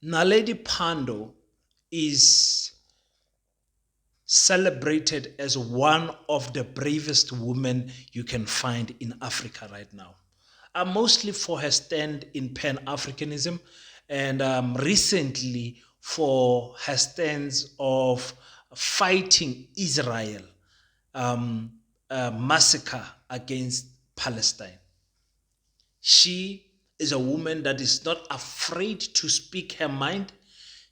Naledi Pandor is celebrated as one of the bravest women you can find in Africa right now. I'm mostly for her stand in Pan-Africanism and recently for her stands of fighting Israel massacre against Palestine. She is a woman that is not afraid to speak her mind.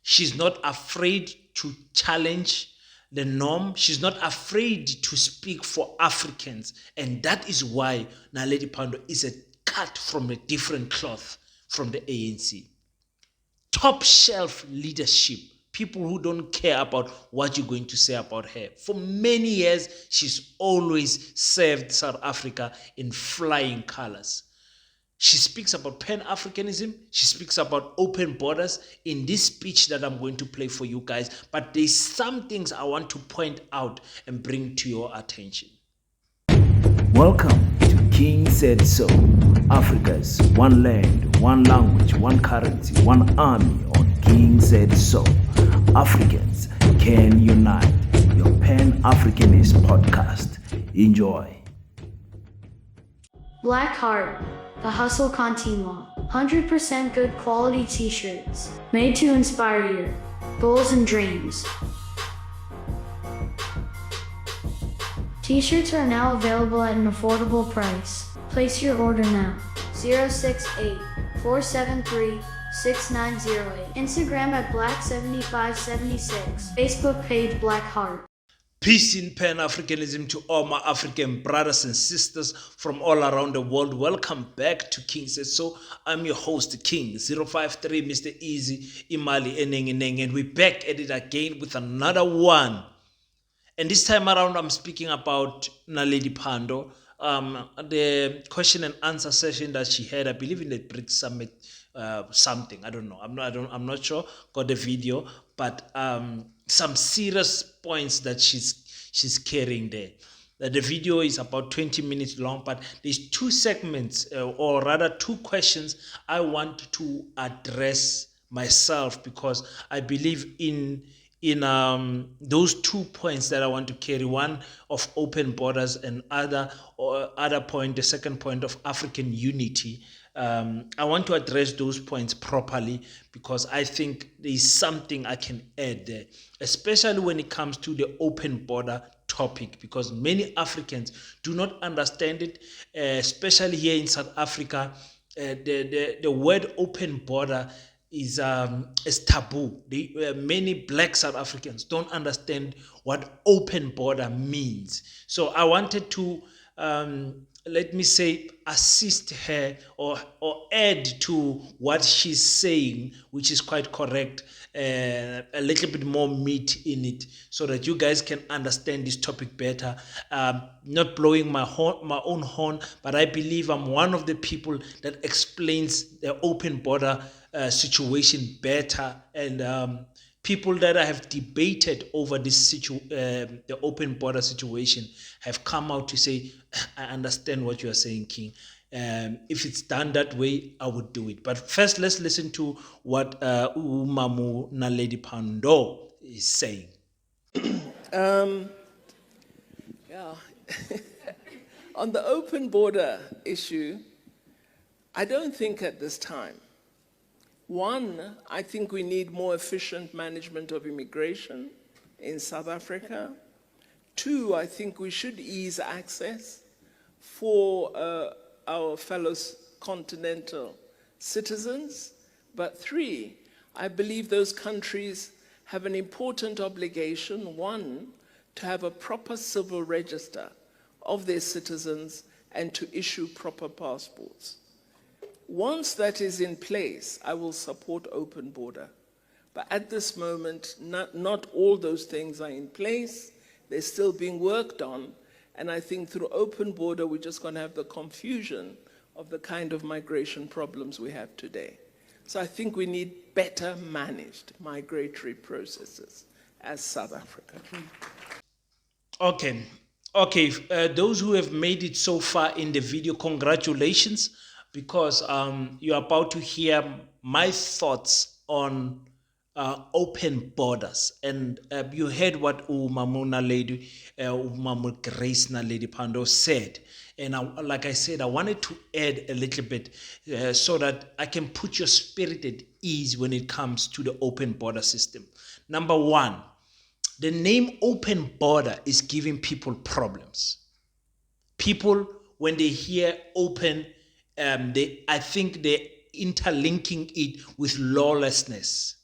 She's not afraid to challenge the norm. She's not afraid to speak for Africans. And that is why Naledi Pandor is a cut from a different cloth from the ANC. Top shelf leadership. People who don't care about what you're going to say about her. For many years, she's always served South Africa in flying colors. She speaks about Pan-Africanism. She speaks about open borders in this speech that I'm going to play for you guys. But there's some things I want to point out and bring to your attention. Welcome to King Said So, Africa's one land, one language, one currency, one army on King Said So. Africans can unite. Your Pan-Africanist podcast. Enjoy. Black Heart, the hustle continua. 100% good quality t-shirts, made to inspire your goals and dreams. T-shirts are now available at an affordable price. Place your order now. 068-473-6908. Instagram at Black7576. Facebook page Black Heart. Peace in Pan-Africanism to all my African brothers and sisters from all around the world. Welcome back to King Says So. I'm your host, King 053, Mr. Easy, Imali Eneng, and we're back at it again with another one. And this time around, I'm speaking about Naledi Pandor. The question and answer session that she had, I believe in the BRICS summit, something. I don't know. I'm not sure. Got the video, but some serious points that she's carrying there. The video is about 20 minutes long, but there's two segments, or rather two questions I want to address myself because I believe in those 2 points that I want to carry, one of open borders and other point, the second point of African unity. I want to address those points properly because I think there is something I can add there, especially when it comes to the open border topic, because many Africans do not understand it, especially here in South Africa. The word open border is taboo. Many black South Africans don't understand what open border means. So I wanted to let me say, assist her or add to what she's saying, which is quite correct, a little bit more meat in it so that you guys can understand this topic better. Not blowing my own horn, but I believe I'm one of the people that explains the open border situation better, and people that I have debated over this the open border situation have come out to say, I understand what you are saying, King. If it's done that way, I would do it. But first, let's listen to what Umamu Naledi Pandor is saying. Yeah. On the open border issue, I don't think at this time. One, I think we need more efficient management of immigration in South Africa. Two, I think we should ease access for our fellow continental citizens. But three, I believe those countries have an important obligation, one, to have a proper civil register of their citizens and to issue proper passports. Once that is in place, I will support open border. But at this moment, not all those things are in place. They're still being worked on. And I think through open border, we're just going to have the confusion of the kind of migration problems we have today. So I think we need better managed migratory processes as South Africa. Okay. Those who have made it so far in the video, congratulations, because you're about to hear my thoughts on open borders. And you heard what Umamu Naledi, Umamu Grace Naledi Pandor said. And like I said, I wanted to add a little bit so that I can put your spirit at ease when it comes to the open border system. Number one, the name open border is giving people problems. People, when they hear open, I think they're interlinking it with lawlessness.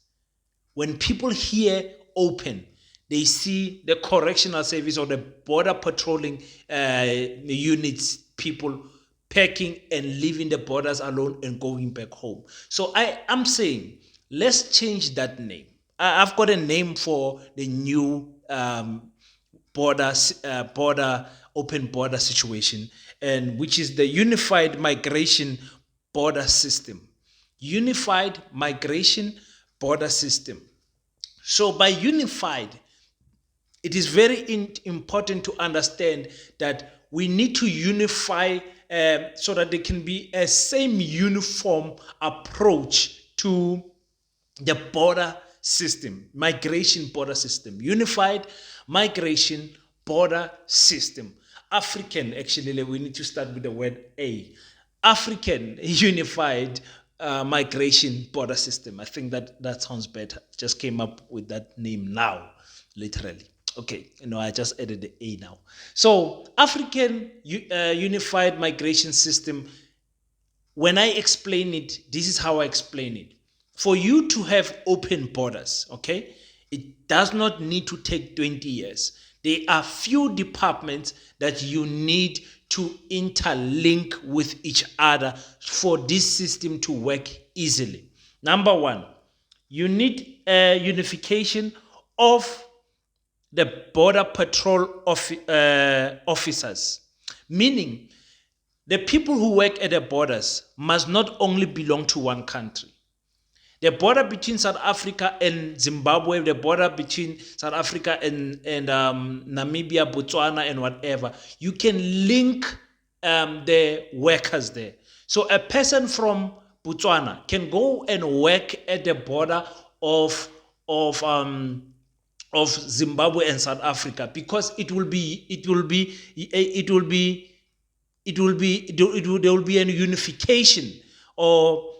When people hear open, they see the correctional service or the border patrolling units, people packing and leaving the borders alone and going back home. So I'm saying, let's change that name. I've got a name for the new border open border situation, and which is the Unified Migration Border System. Unified Migration Border System. So by unified, it is very important to understand that we need to unify so that there can be a same uniform approach to the border system, migration border system, unified migration border system. African, actually, we need to start with the word A. African unified migration border system. I think that sounds better. Just came up with that name now, literally. Okay, I just added the A now. So African unified migration system, when I explain it, this is how I explain it. For you to have open borders, okay, it does not need to take 20 years. There are few departments that you need to interlink with each other for this system to work easily. Number one, you need a unification of the border patrol officers, meaning the people who work at the borders must not only belong to one country. The border between South Africa and Zimbabwe, the border between South Africa and Namibia, Botswana, and whatever, you can link the workers there. So a person from Botswana can go and work at the border of Zimbabwe and South Africa, because there will be a unification, or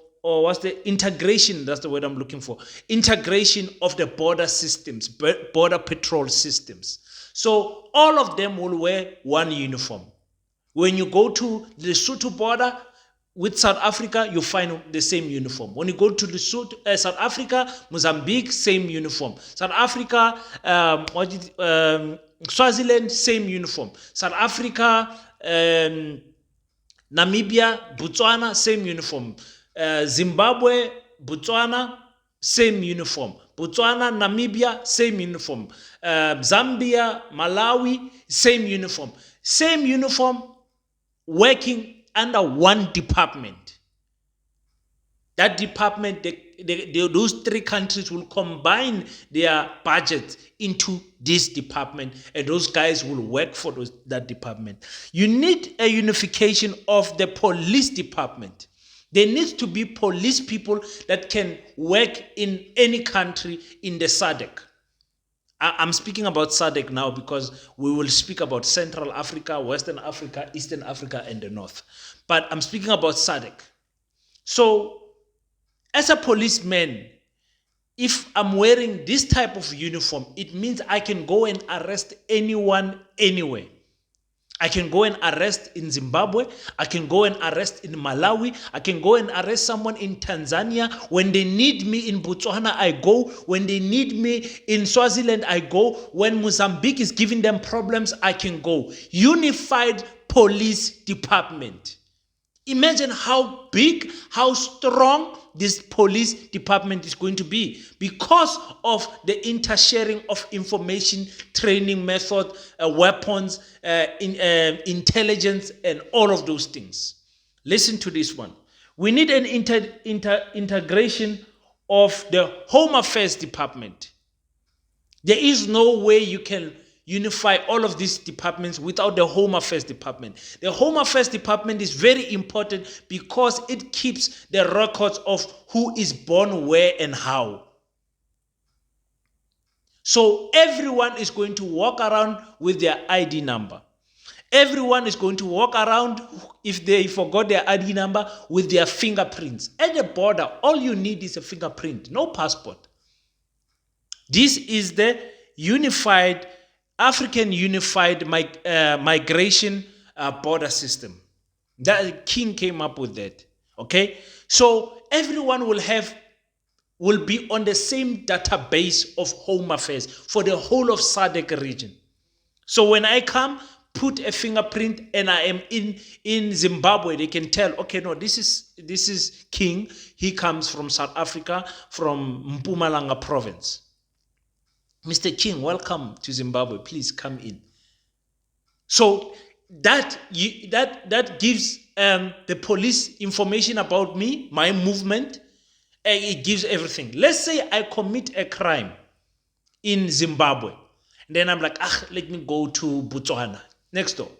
what's the integration? That's the word I'm looking for. Integration of the border systems, border patrol systems. So all of them will wear one uniform. When you go to the Lesotho border with South Africa, you find the same uniform. When you go to the South Africa, Mozambique, same uniform. South Africa, Swaziland, same uniform. South Africa, Namibia, Botswana, same uniform. Zimbabwe, Botswana, same uniform. Botswana, Namibia, same uniform. Zambia, Malawi, same uniform. Same uniform, working under one department. That department, those three countries will combine their budget into this department, and those guys will work for that department. You need a unification of the police department. There needs to be police people that can work in any country in the SADC. I'm speaking about SADC now because we will speak about Central Africa, Western Africa, Eastern Africa, and the North. But I'm speaking about SADC. So, as a policeman, if I'm wearing this type of uniform, it means I can go and arrest anyone anywhere. I can go and arrest in Zimbabwe. I can go and arrest in Malawi. I can go and arrest someone in Tanzania. When they need me in Botswana, I go. When they need me in Swaziland, I go. When Mozambique is giving them problems, I can go. Unified police department. Imagine how big, how strong this police department is going to be because of the intersharing of information, training method, weapons, intelligence, and all of those things. Listen to this one. We need an integration of the Home Affairs Department. There is no way you can unify all of these departments without the Home Affairs Department. The Home Affairs Department is very important because it keeps the records of who is born where and how. So everyone is going to walk around with their ID number. Everyone is going to walk around, if they forgot their ID number, with their fingerprints. At the border, all you need is a fingerprint, no passport. This is the African Unified Migration Border System. That King came up with that. Okay? So everyone will be on the same database of Home Affairs for the whole of SADC region. So when I come, put a fingerprint, and I am in Zimbabwe, they can tell, okay, no, this is King. He comes from South Africa, from Mpumalanga province. Mr. King, welcome to Zimbabwe. Please come in. So that gives the police information about me, my movement. It gives everything. Let's say I commit a crime in Zimbabwe. Then I'm like, let me go to Botswana. Next door.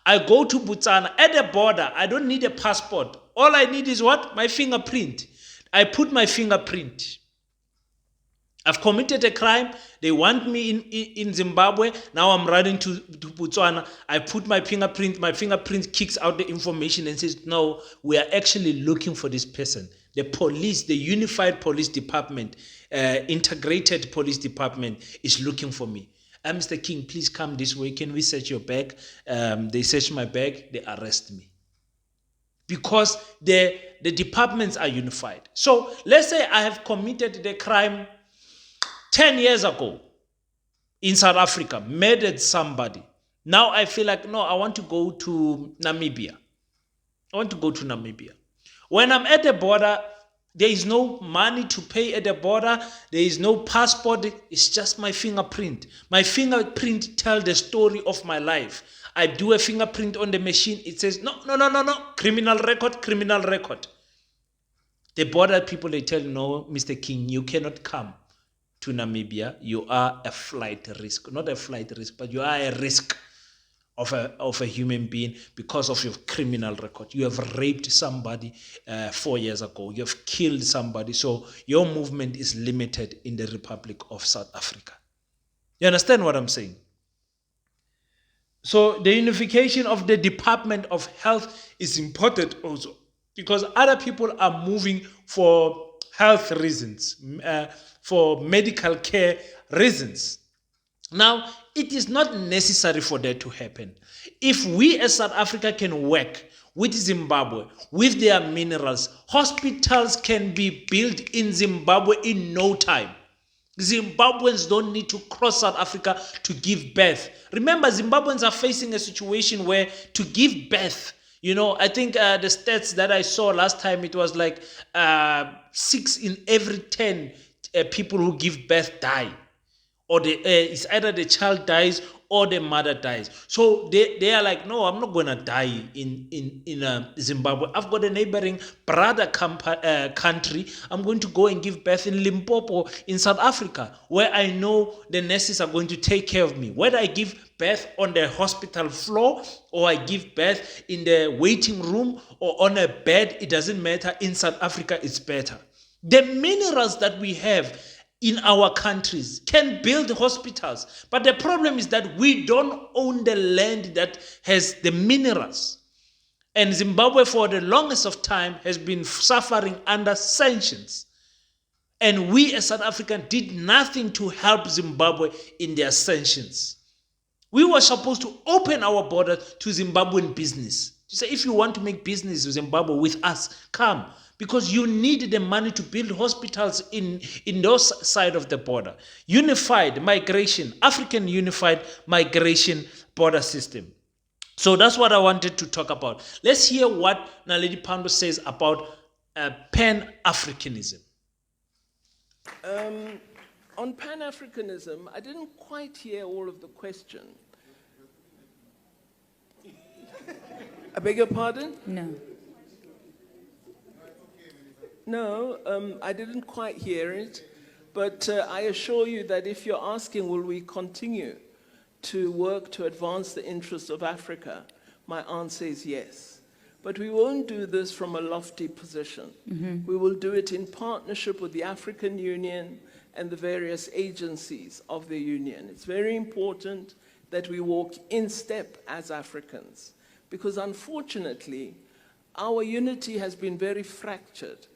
I go to Botswana. At the border, I don't need a passport. All I need is what? My fingerprint. I put my fingerprint. I've committed a crime. They want me in Zimbabwe. Now I'm running to Botswana. I put my fingerprint. My fingerprint kicks out the information and says, no, we are actually looking for this person. The police, the Unified Police Department, Integrated Police Department is looking for me. Mr. King, please come this way. Can we search your bag? They search my bag. They arrest me. Because the departments are unified. So let's say I have committed the crime 10 years ago in South Africa, murdered somebody. Now I feel like, no, I want to go to Namibia. When I'm at the border, there is no money to pay at the border. There is no passport. It's just my fingerprint. My fingerprint tells the story of my life. I do a fingerprint on the machine. It says, no. Criminal record. The border people, they tell you, no, Mr. King, you cannot come to Namibia. You are a flight risk. Not a flight risk, but you are a risk of a human being because of your criminal record. You have raped somebody 4 years ago. You have killed somebody. So your movement is limited in the Republic of South Africa. You understand what I'm saying? So the unification of the Department of Health is important also because other people are moving for health reasons, for medical care reasons. Now, it is not necessary for that to happen. If we as South Africa can work with Zimbabwe, with their minerals, hospitals can be built in Zimbabwe in no time. Zimbabweans don't need to cross South Africa to give birth. Remember, Zimbabweans are facing a situation where to give birth, I think the stats that I saw last time, it was like 6 in every 10 people who give birth die. Or it's either the child dies or the mother dies. So they are like, no, I'm not going to die in Zimbabwe. I've got a neighboring brother country. I'm going to go and give birth in Limpopo in South Africa, where I know the nurses are going to take care of me. Whether I give birth on the hospital floor or I give birth in the waiting room or on a bed, it doesn't matter. In South Africa, it's better. The minerals that we have in our countries can build hospitals. But the problem is that we don't own the land that has the minerals. And Zimbabwe, for the longest of time, has been suffering under sanctions. And we as South Africa did nothing to help Zimbabwe in their sanctions. We were supposed to open our border to Zimbabwean business. To say, if you want to make business with Zimbabwe with us, come. Because you need the money to build hospitals in those side of the border. Unified migration, African unified migration border system. So that's what I wanted to talk about. Let's hear what Naledi Pandor says about Pan-africanism. On Pan-Africanism, I didn't quite hear all of the question. I beg your pardon? No, I didn't quite hear it, but I assure you that if you're asking, will we continue to work to advance the interests of Africa, my answer is yes. But we won't do this from a lofty position. We will do it in partnership with the African Union and the various agencies of the Union. It's very important that we walk in step as Africans, because unfortunately, our unity has been very fractured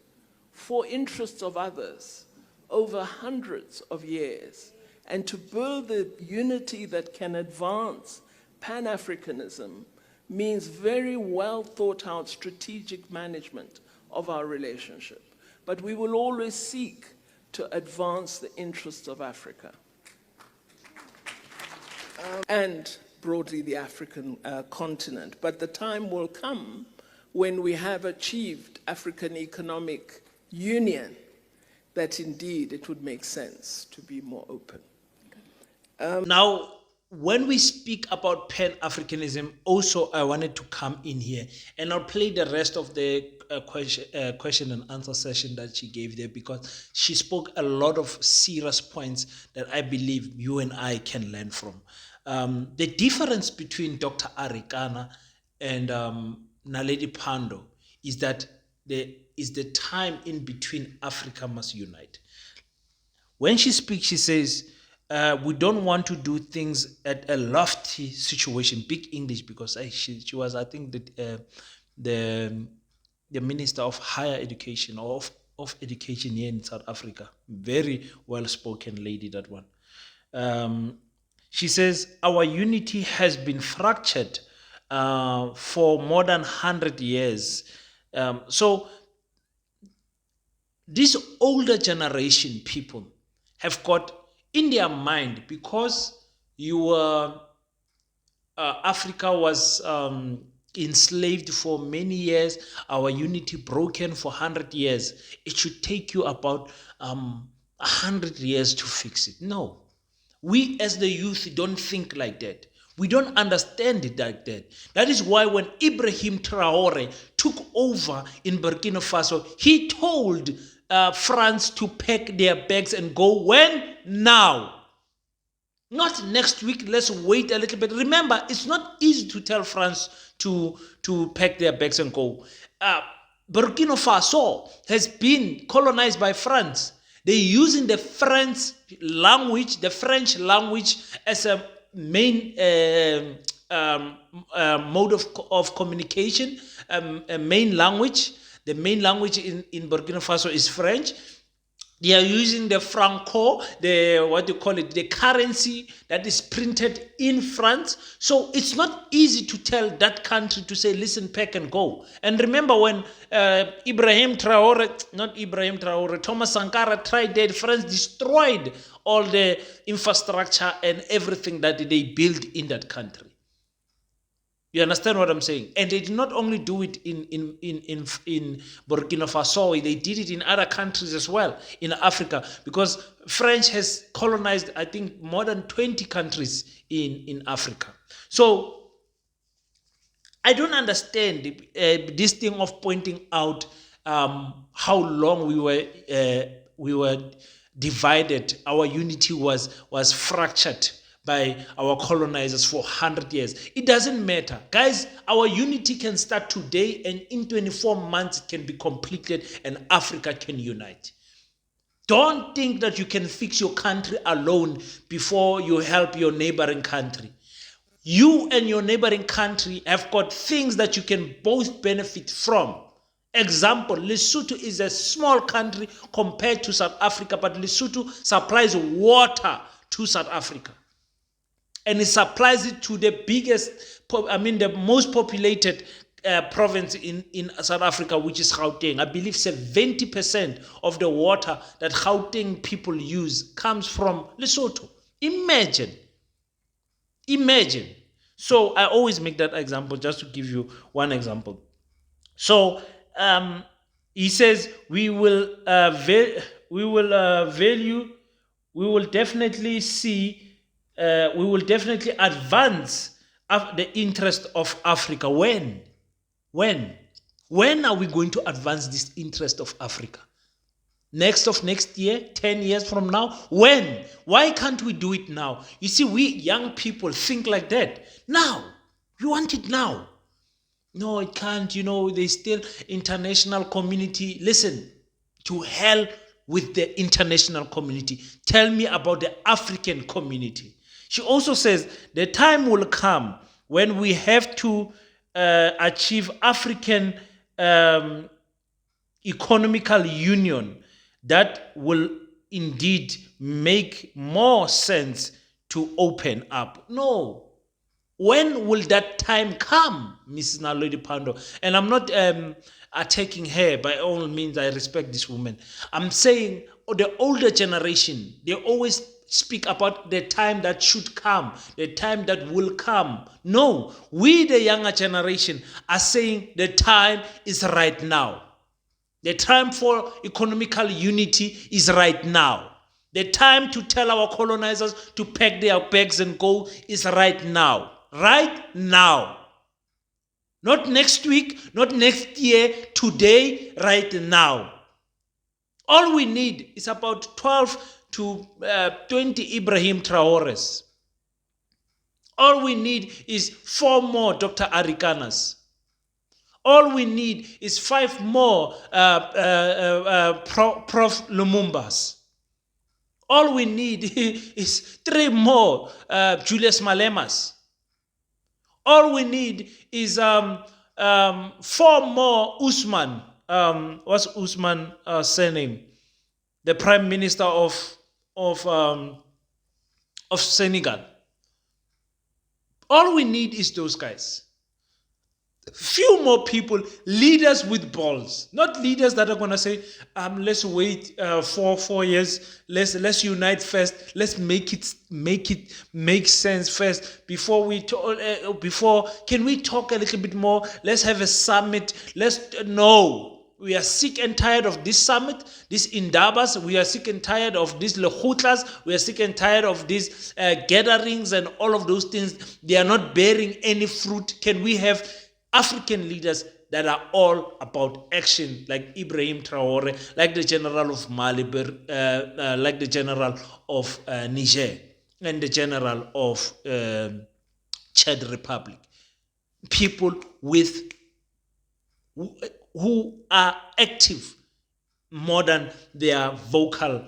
for interests of others over hundreds of years. And to build the unity that can advance Pan-Africanism means very well thought out strategic management of our relationship. But we will always seek to advance the interests of Africa and broadly the African continent. But the time will come when we have achieved African economic union that indeed it would make sense to be more open. Now, when we speak about Pan-Africanism, also I wanted to come in here, and I'll play the rest of the question and answer session that she gave there, because she spoke a lot of serious points that I believe you and I can learn from. The difference between Dr. Arikana and Naledi Pandor is that there is the time in between Africa must unite. When she speaks, she says, we don't want to do things at a lofty situation, big English, because she was, I think, the Minister of Higher Education or of Education here in South Africa. Very well-spoken lady, that one. She says, our unity has been fractured for more than 100 years. So this older generation people have got in their mind, because Africa was enslaved for many years, our unity broken for 100 years, it should take you about 100 years to fix it. No. We as the youth don't think like that. We don't understand it like that. That is why when Ibrahim Traore took over in Burkina Faso, he told France to pack their bags and go. When? Now. Not next week, let's wait a little bit. Remember, it's not easy to tell France to pack their bags and go. Burkina Faso has been colonized by France. They're using the French language as a main mode of communication, a main language. The main language in Burkina Faso is French. They are using the franco, the currency that is printed in France. So it's not easy to tell that country to say, listen, pack and go. And remember when Thomas Sankara tried that, France destroyed all the infrastructure and everything that they built in that country. You understand what I'm saying? And they did not only do it in Burkina Faso, they did it in other countries as well in Africa, because French has colonized, I think, more than 20 countries in Africa. So I don't understand this thing of pointing out how long we were divided. Our unity was fractured by our colonizers for 100 years. It doesn't matter. Guys, our unity can start today, and in 24 months it can be completed and Africa can unite. Don't think that you can fix your country alone before you help your neighboring country. You and your neighboring country have got things that you can both benefit from. Example, Lesotho is a small country compared to South Africa, but Lesotho supplies water to South Africa. And it supplies it to the the most populated province in South Africa, which is Gauteng. I believe 70% of the water that Gauteng people use comes from Lesotho. Imagine. So I always make that example just to give you one example. So he says we will definitely advance the interest of Africa. When are we going to advance this interest of Africa? next year, 10 years from now? When? Why can't we do it now? You see, we young people think like that. Now. We want it now. No, it can't. There's still international community. Listen, to hell with the international community. Tell me about the African community. She also says the time will come when we have to achieve African economical union that will indeed make more sense to open up. No. When will that time come, Mrs. Naledi Pandor? And I'm not attacking her. By all means, I respect this woman. I'm saying the older generation, they always speak about the time that should come, the time that will come. No, we, the younger generation, are saying the time is right now. The time for economical unity is right now. The time to tell our colonizers to pack their bags and go is right now. Right now. Not next week, not next year, today, right now. All we need is about 12 to 20 Ibrahim Traores. All we need is 4 more Dr. Arikanas. All we need is 5 more Prof. Lumumbas. All we need is 3 more Julius Malemas. All we need is 4 more Usman. What's Usman's surname? The Prime Minister of Senegal. All we need is those guys. Few more people, leaders with balls, not leaders that are gonna say, let's wait for 4 years, let's unite first, let's make sense first before can we talk a little bit more? Let's have a summit. No. We are sick and tired of this summit, these indabas. We are sick and tired of these lehutlas. We are sick and tired of these gatherings and all of those things. They are not bearing any fruit. Can we have African leaders that are all about action, like Ibrahim Traore, like the general of Mali, like the general of Niger, and the general of Chad Republic? People who are active more than their vocal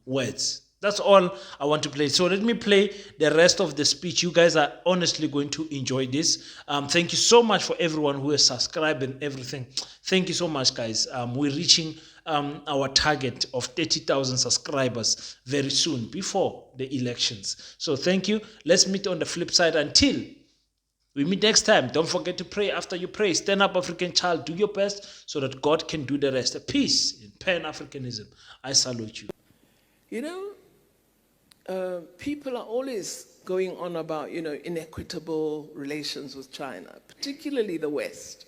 words. That's all I want to play. So let me play the rest of the speech. You guys are honestly going to enjoy this. Thank you so much for everyone who has subscribed and everything. Thank you so much, guys. We're reaching our target of 30,000 subscribers very soon, before the elections. So thank you. Let's meet on the flip side. Until we meet next time, don't forget to pray after you pray. Stand up, African child. Do your best so that God can do the rest. Peace in Pan-Africanism. I salute you. People are always going on about, inequitable relations with China, particularly the West.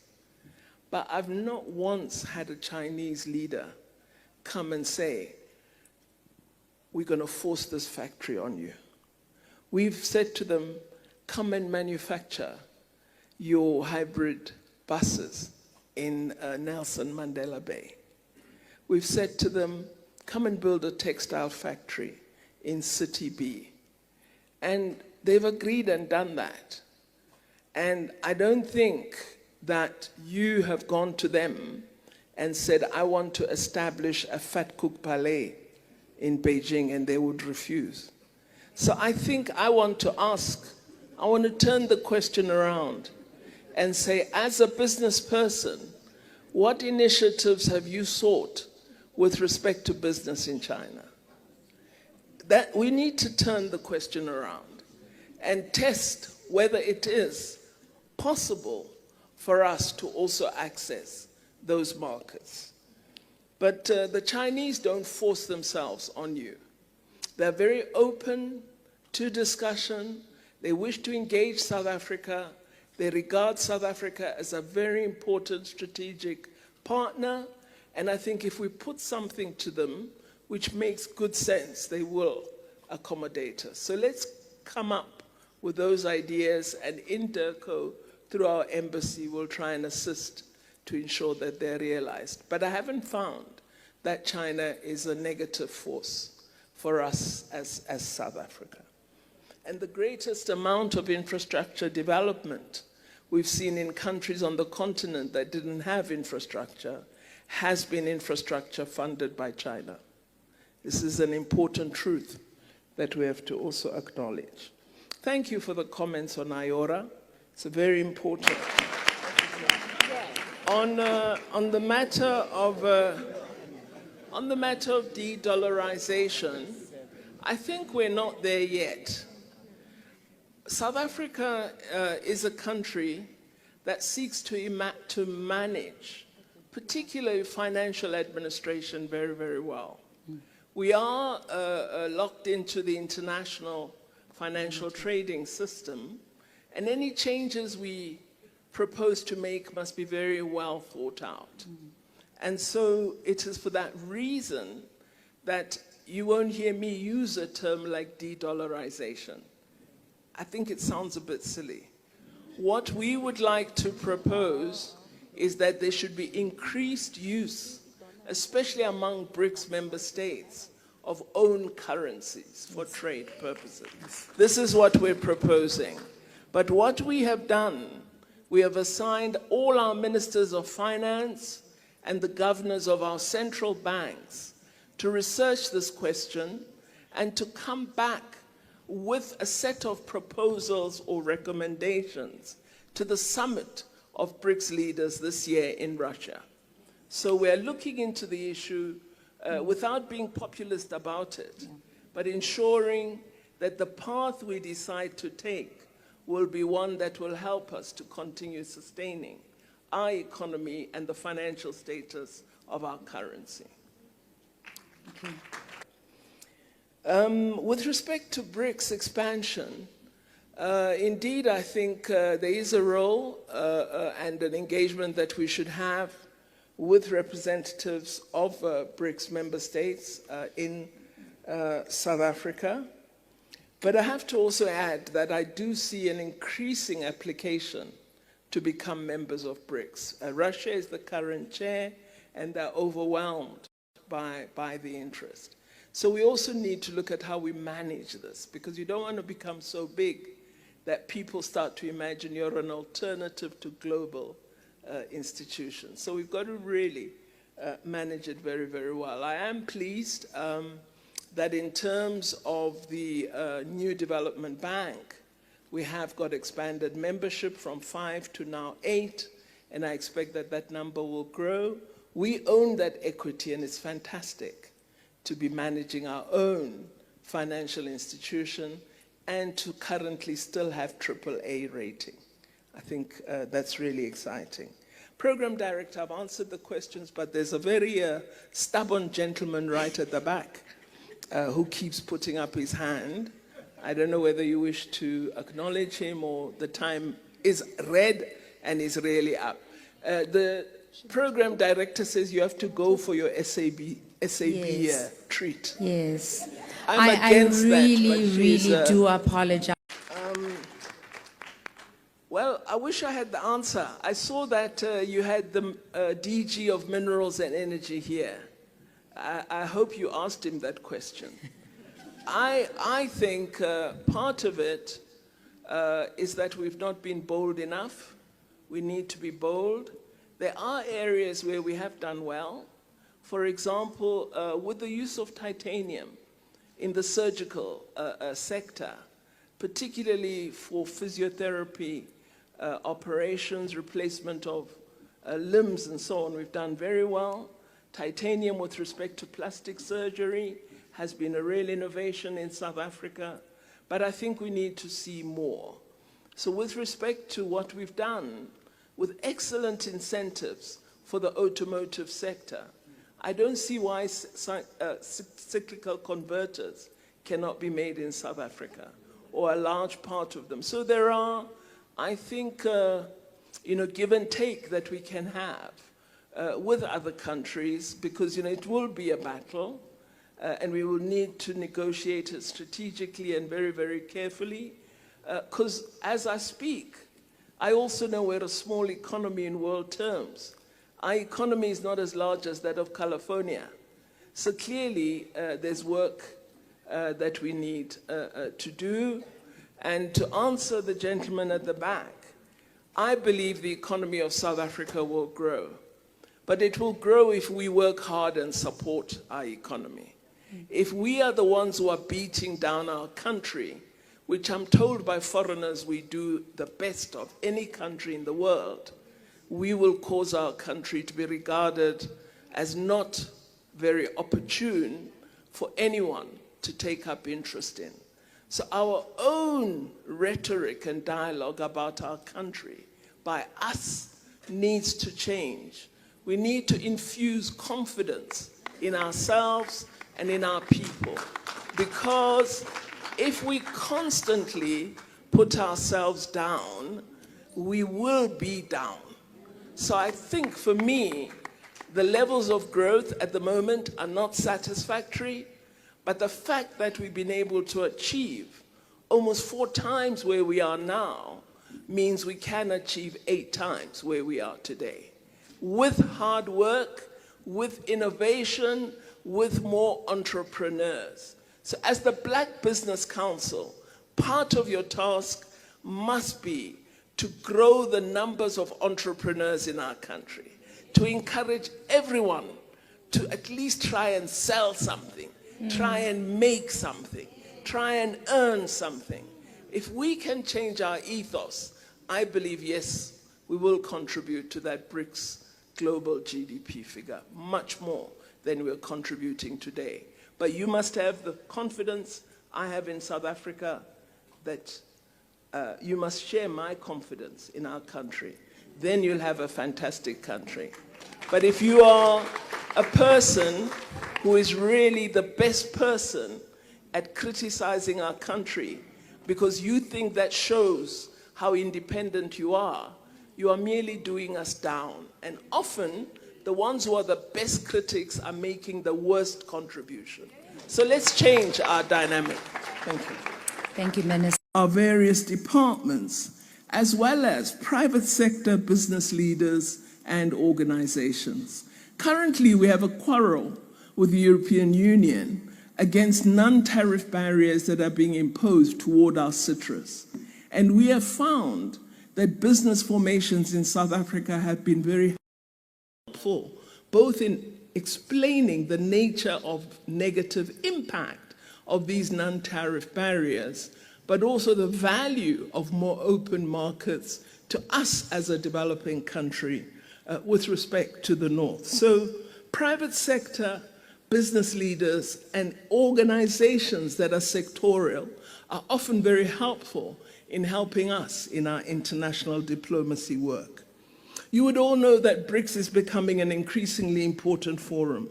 But I've not once had a Chinese leader come and say, we're going to force this factory on you. We've said to them, come and manufacture your hybrid buses in Nelson Mandela Bay. We've said to them, come and build a textile factory in City B. And they've agreed and done that. And I don't think that you have gone to them and said, I want to establish a Fat Cook Palais in Beijing, and they would refuse. So I think I want to turn the question around and say, as a business person, what initiatives have you sought with respect to business in China? That we need to turn the question around and test whether it is possible for us to also access those markets. But the Chinese don't force themselves on you. They're very open to discussion. They wish to engage South Africa. They regard South Africa as a very important strategic partner. And I think if we put something to them which makes good sense, they will accommodate us. So let's come up with those ideas, and Interco, through our embassy, will try and assist to ensure that they're realized. But I haven't found that China is a negative force for us as South Africa. And the greatest amount of infrastructure development we've seen in countries on the continent that didn't have infrastructure has been infrastructure funded by China. This is an important truth that we have to also acknowledge. Thank you for the comments on IORA. It's a very important. On the matter of de-dollarization, I think we're not there yet. South Africa is a country that seeks to manage, particularly financial administration, very, very well. We are locked into the international financial trading system, and any changes we propose to make must be very well thought out. And so it is for that reason that you won't hear me use a term like de-dollarization. I think it sounds a bit silly. What we would like to propose is that there should be increased use, especially among BRICS member states, of own currencies for trade purposes. This is what we're proposing. But what we have done, we have assigned all our ministers of finance and the governors of our central banks to research this question and to come back with a set of proposals or recommendations to the summit of BRICS leaders this year in Russia. So we're looking into the issue without being populist about it, but ensuring that the path we decide to take will be one that will help us to continue sustaining our economy and the financial status of our currency. Okay. With respect to BRICS expansion, indeed, I think there is a role and an engagement that we should have with representatives of BRICS member states in South Africa. But I have to also add that I do see an increasing application to become members of BRICS. Russia is the current chair, and they're overwhelmed by the interest. So we also need to look at how we manage this, because you don't want to become so big that people start to imagine you're an alternative to global institutions. So we've got to really manage it very, very well. I am pleased that in terms of the new development bank, we have got expanded membership from 5 to now 8, and I expect that that number will grow. We own that equity, and it's fantastic to be managing our own financial institution and to currently still have AAA rating. I think that's really exciting. Program Director, I've answered the questions, but there's a very stubborn gentleman right at the back who keeps putting up his hand. I don't know whether you wish to acknowledge him or the time is red and is really up. The Program Director says you have to go for your SAB Yes. treat. Yes. I'm against I really, that, but really do apologize. Well, I wish I had the answer. I saw that you had the DG of Minerals and Energy here. I hope you asked him that question. I think part of it is that we've not been bold enough. We need to be bold. There are areas where we have done well. For example, with the use of titanium in the surgical sector, particularly for physiotherapy operations, replacement of limbs and so on, we've done very well. Titanium with respect to plastic surgery has been a real innovation in South Africa, but I think we need to see more. So with respect to what we've done, with excellent incentives for the automotive sector, I don't see why cyclical converters cannot be made in South Africa, or a large part of them. So there are, I think, give and take that we can have with other countries, because it will be a battle, and we will need to negotiate it strategically and very, very carefully. Because as I speak, I also know we're a small economy in world terms. Our economy is not as large as that of California, So clearly, there's work that we need to do. And to answer the gentleman at the back, I believe the economy of South Africa will grow. But it will grow if we work hard and support our economy. If we are the ones who are beating down our country, which I'm told by foreigners we do the best of any country in the world, we will cause our country to be regarded as not very opportune for anyone to take up interest in. So our own rhetoric and dialogue about our country by us needs to change. We need to infuse confidence in ourselves and in our people, because if we constantly put ourselves down, we will be down. So I think for me, the levels of growth at the moment are not satisfactory, but the fact that we've been able to achieve almost 4 times where we are now means we can achieve 8 times where we are today. With hard work, with innovation, with more entrepreneurs. So as the Black Business Council, part of your task must be to grow the numbers of entrepreneurs in our country, to encourage everyone to at least try and sell something, try and make something, try and earn something. If we can change our ethos, I believe, yes, we will contribute to that BRICS global GDP figure, much more than we're contributing today. But you must have the confidence I have in South Africa that you must share my confidence in our country. Then you'll have a fantastic country. But if you are a person who is really the best person at criticizing our country because you think that shows how independent you are merely doing us down. And often, the ones who are the best critics are making the worst contribution. So let's change our dynamic. Thank you. Thank you, Minister. Our various departments, as well as private sector business leaders and organizations. Currently, we have a quarrel with the European Union against non-tariff barriers that are being imposed toward our citrus. And we have found that business formations in South Africa have been very helpful, both in explaining the nature of negative impact of these non-tariff barriers, but also the value of more open markets to us as a developing country with respect to the North. So private sector, business leaders, and organizations that are sectorial are often very helpful in helping us in our international diplomacy work. You would all know that BRICS is becoming an increasingly important forum.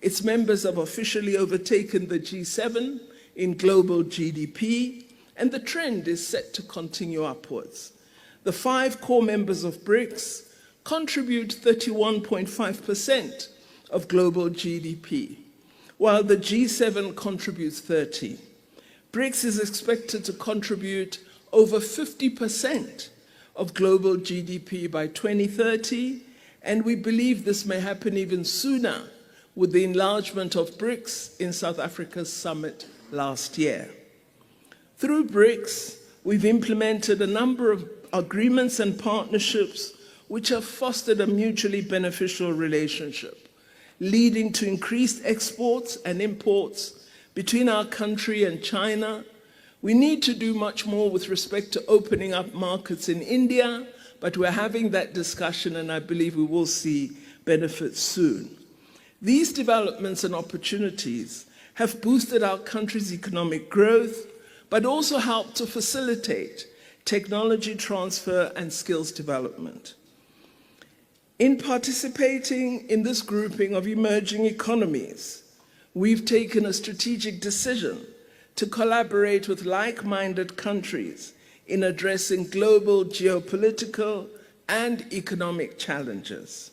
Its members have officially overtaken the G7 in global GDP, and the trend is set to continue upwards. The 5 core members of BRICS contribute 31.5% of global GDP, while the G7 contributes 30%. BRICS is expected to contribute over 50% of global GDP by 2030, and we believe this may happen even sooner with the enlargement of BRICS in South Africa's summit last year. Through BRICS, we've implemented a number of agreements and partnerships which have fostered a mutually beneficial relationship, leading to increased exports and imports between our country and China. We need to do much more with respect to opening up markets in India, but we're having that discussion, and I believe we will see benefits soon. These developments and opportunities have boosted our country's economic growth, but also helped to facilitate technology transfer and skills development. In participating in this grouping of emerging economies, we've taken a strategic decision to collaborate with like-minded countries in addressing global geopolitical and economic challenges.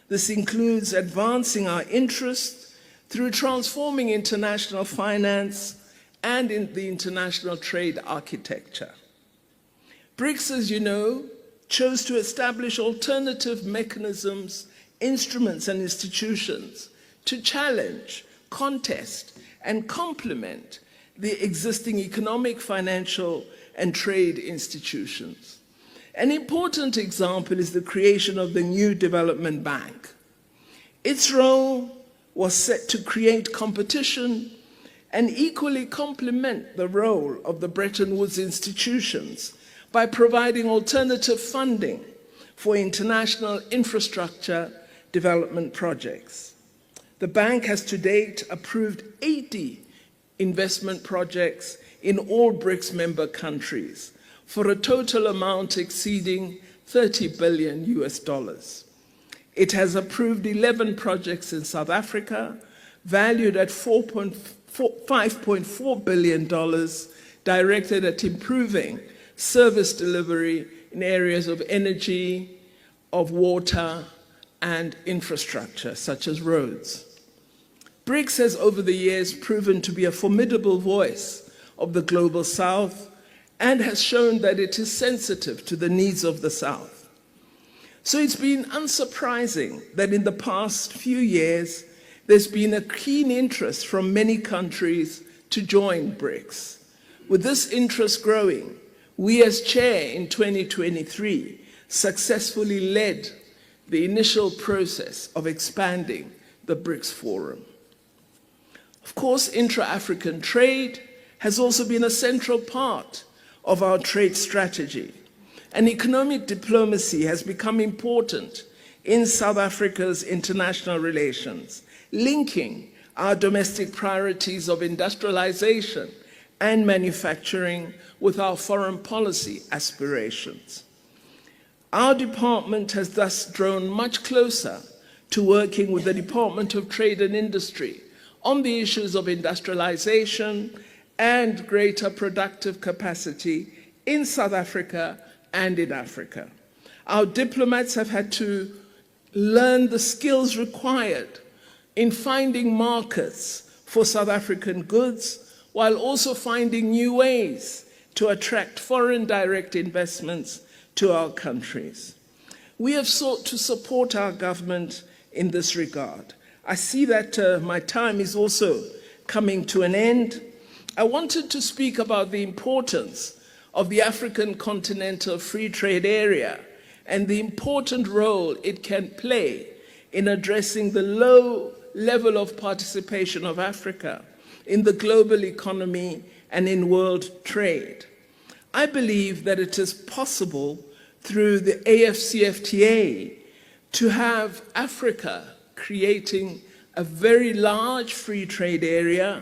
This includes advancing our interests through transforming international finance and in the international trade architecture. BRICS, as you know, chose to establish alternative mechanisms, instruments, and institutions to challenge contest, and complement the existing economic, financial, and trade institutions. An important example is the creation of the new Development Bank. Its role was set to create competition and equally complement the role of the Bretton Woods institutions by providing alternative funding for international infrastructure development projects. The bank has to date approved 80 investment projects in all BRICS member countries for a total amount exceeding $30 billion US. It has approved 11 projects in South Africa, valued at $5.4 billion, directed at improving service delivery in areas of energy, of water, and infrastructure, such as roads. BRICS has over the years proven to be a formidable voice of the global South and has shown that it is sensitive to the needs of the South. So it's been unsurprising that in the past few years, there's been a keen interest from many countries to join BRICS. With this interest growing, we as chair in 2023 successfully led the initial process of expanding the BRICS Forum. Of course, intra-African trade has also been a central part of our trade strategy, and economic diplomacy has become important in South Africa's international relations, linking our domestic priorities of industrialization and manufacturing with our foreign policy aspirations. Our department has thus drawn much closer to working with the Department of Trade and Industry on the issues of industrialization and greater productive capacity in South Africa and in Africa. Our diplomats have had to learn the skills required in finding markets for South African goods, while also finding new ways to attract foreign direct investments to our countries. We have sought to support our government in this regard. I see that my time is also coming to an end. I wanted to speak about the importance of the African Continental Free Trade Area and the important role it can play in addressing the low level of participation of Africa in the global economy and in world trade. I believe that it is possible through the AFCFTA to have Africa creating a very large free trade area,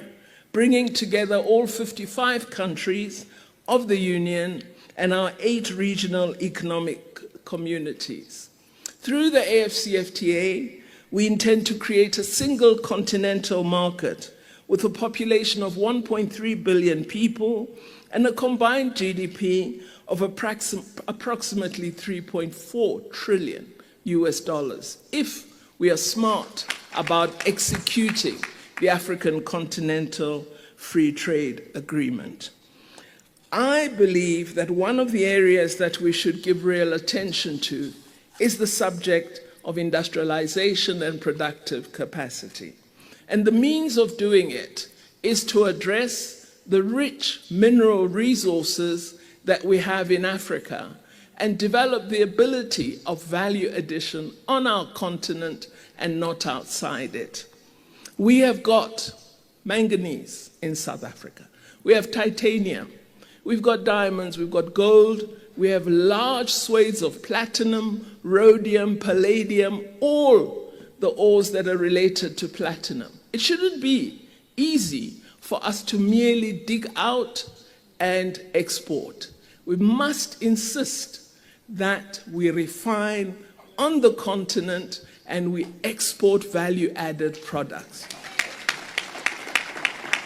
bringing together all 55 countries of the Union and our 8 regional economic communities. Through the AFCFTA, we intend to create a single continental market with a population of 1.3 billion people and a combined GDP of approximately 3.4 trillion US dollars, if we are smart about executing the African Continental Free Trade Agreement. I believe that one of the areas that we should give real attention to is the subject of industrialization and productive capacity. And the means of doing it is to address the rich mineral resources that we have in Africa and develop the ability of value addition on our continent and not outside it. We have got manganese in South Africa. We have titanium. We've got diamonds, we've got gold, we have large swathes of platinum, rhodium, palladium, all the ores that are related to platinum. It shouldn't be easy for us to merely dig out and export. We must insist that we refine on the continent and we export value-added products.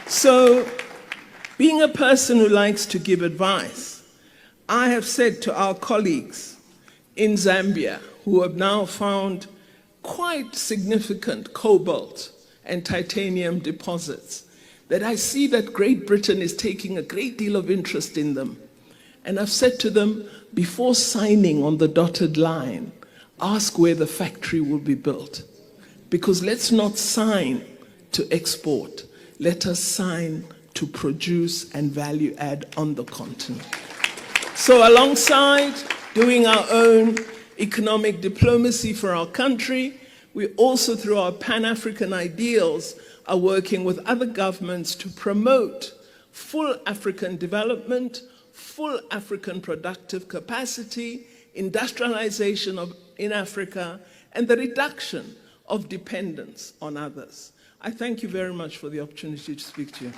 So, being a person who likes to give advice, I have said to our colleagues in Zambia, who have now found quite significant cobalt and titanium deposits, that I see that Great Britain is taking a great deal of interest in them. And I've said to them, before signing on the dotted line, ask where the factory will be built. Because let's not sign to export. Let us sign to produce and value add on the continent. So alongside doing our own economic diplomacy for our country, we also, through our Pan-African ideals, are working with other governments to promote full African development, full African productive capacity, industrialization in Africa, and the reduction of dependence on others. I thank you very much for the opportunity to speak to you.